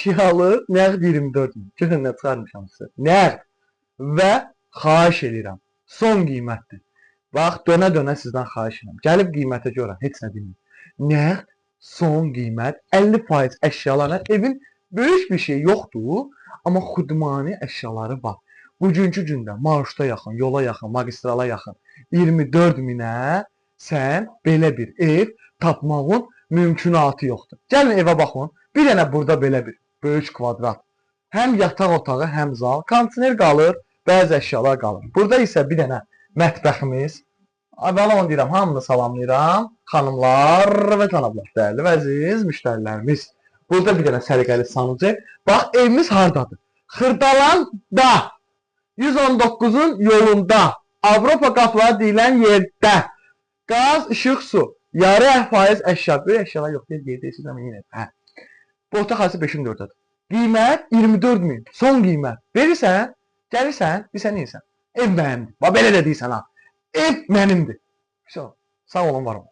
Əşyalı nəqd 24 min. Görün nə çıxarmışam sizə. Nəqd və xahiş edirəm. Son qiymətdir. Bax, dönə-dönə sizdən xahiş edirəm. Gəlib qiymətə görə heç nə deməyin. Nəqd, son qiymət, 50% əşyalarla evin böyük bir şey yoxdur, amma xudmani əşyaları var. Bugünkü gündə marşruta yaxın, yola yaxın, magistrala yaxın 24 minə sən belə bir ev tapmağın mümkünatı yoxdur. Gəlin evə baxın. Bir dənə burada belə bir böyük kvadrat. Həm yataq otağı, həm zal, kondisioner qalır, bəzi əşyalar qalır. Burada isə bir dənə mətbəximiz. Əvvəla onu deyirəm, hamını salamlayıram. Xanımlar və cənablar, dəyərli və əziz müştərilərimiz. Burada bir dənə səliqəli sanıcı. Bax, evimiz hardadır? Xırdalanda, 119-un yolunda, Avropa qapıları deyilən yerdə. Qaz, işıq, su, yarı faiz əşya. Böyük əşyalar yox, deyəcəksiniz, amma yenə. Hə. Bu otaq arası 5-in 4-dədir. Qiymət 24 min. Son qiymət. Verirsən, gəlirsən, bilsən neysən? Ev mənimdir. Bax, belə də deyirsən ha. Ev mənimdir. Sağ olun, var olun.